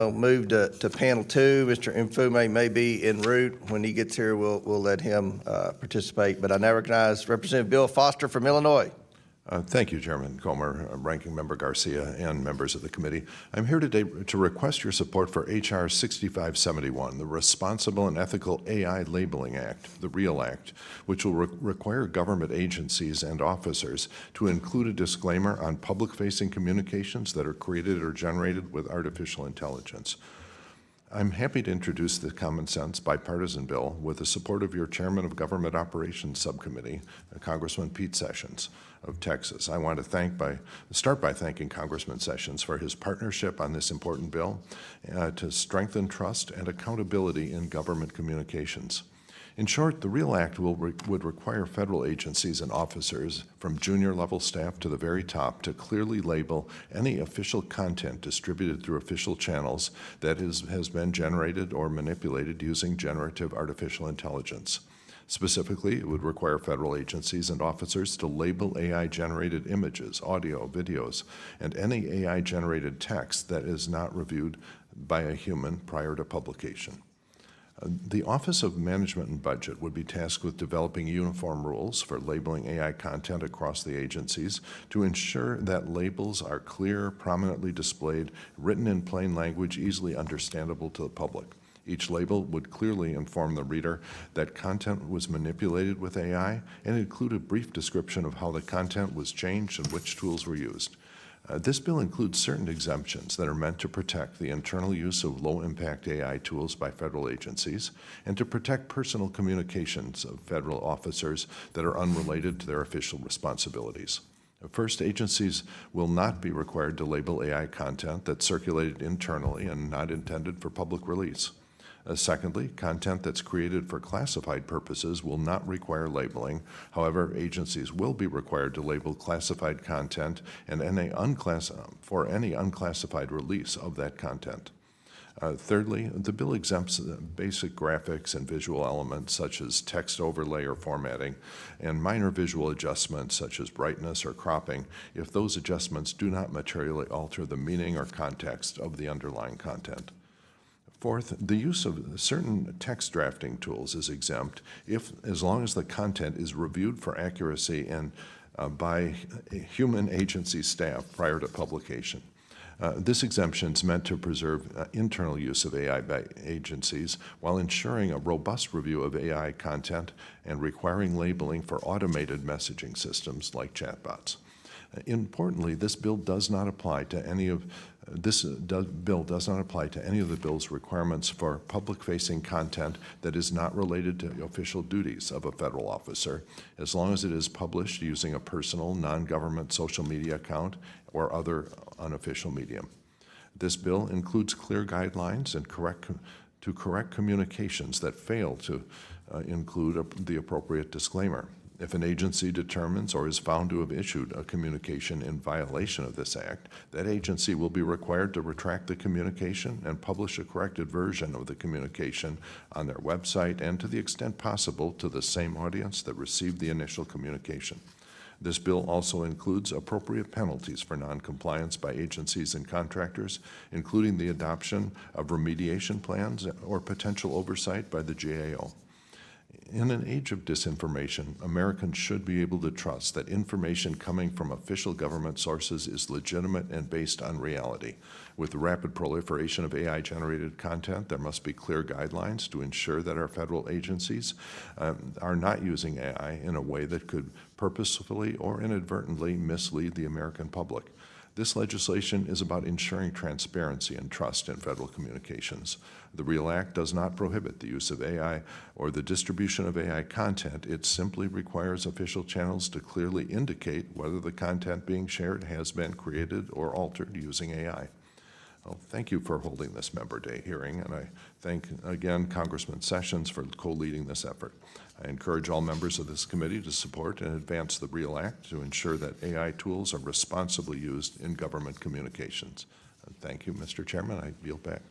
I'll move to panel 2. Mr. Mfume may be en route. When he gets here, we'll let him participate. But I now recognize Representative Bill Foster from Illinois. Thank you, Chairman Comer, Ranking Member Garcia, and members of the committee. I'm here today to request your support for H.R. 6571, the Responsible and Ethical AI Labeling Act, the REAL Act, which will require government agencies and officers to include a disclaimer on public-facing communications that are created or generated with artificial intelligence. I'm happy to introduce the common sense bipartisan bill with the support of your Chairman of Government Operations Subcommittee, Congressman Pete Sessions of Texas. I want to start by thanking Congressman Sessions for his partnership on this important bill to strengthen trust and accountability in government communications. In short, the REAL Act would require federal agencies and officers, from junior level staff to the very top, to clearly label any official content distributed through official channels that has been generated or manipulated using generative artificial intelligence. Specifically, it would require federal agencies and officers to label AI-generated images, audio, videos, and any AI-generated text that is not reviewed by a human prior to publication. The Office of Management and Budget would be tasked with developing uniform rules for labeling AI content across the agencies to ensure that labels are clear, prominently displayed, written in plain language, easily understandable to the public. Each label would clearly inform the reader that content was manipulated with AI and include a brief description of how the content was changed and which tools were used. This bill includes certain exemptions that are meant to protect the internal use of low-impact AI tools by federal agencies and to protect personal communications of federal officers that are unrelated to their official responsibilities. First, agencies will not be required to label AI content that's circulated internally and not intended for public release. Secondly, content that's created for classified purposes will not require labeling. However, agencies will be required to label classified content and for any unclassified release of that content. Thirdly, the bill exempts basic graphics and visual elements such as text overlay or formatting and minor visual adjustments such as brightness or cropping if those adjustments do not materially alter the meaning or context of the underlying content. Fourth, the use of certain text drafting tools is exempt as long as the content is reviewed for accuracy and by human agency staff prior to publication. This exemption is meant to preserve internal use of AI by agencies while ensuring a robust review of AI content and requiring labeling for automated messaging systems like chatbots. Importantly, this bill does not apply to any of the bill's requirements for public-facing content that is not related to the official duties of a federal officer, as long as it is published using a personal, non-government social media account or other unofficial medium. This bill includes clear guidelines and to correct communications that fail to include the appropriate disclaimer. If an agency determines or is found to have issued a communication in violation of this act, that agency will be required to retract the communication and publish a corrected version of the communication on their website and, to the extent possible, to the same audience that received the initial communication. This bill also includes appropriate penalties for noncompliance by agencies and contractors, including the adoption of remediation plans or potential oversight by the GAO. In an age of disinformation, Americans should be able to trust that information coming from official government sources is legitimate and based on reality. With the rapid proliferation of AI-generated content, there must be clear guidelines to ensure that our federal agencies are not using AI in a way that could purposefully or inadvertently mislead the American public. This legislation is about ensuring transparency and trust in federal communications. The REAL Act does not prohibit the use of AI or the distribution of AI content. It simply requires official channels to clearly indicate whether the content being shared has been created or altered using AI. Well, thank you for holding this Member Day hearing, and I thank again Congressman Sessions for co-leading this effort. I encourage all members of this committee to support and advance the REAL Act to ensure that AI tools are responsibly used in government communications. Thank you, Mr. Chairman. I yield back.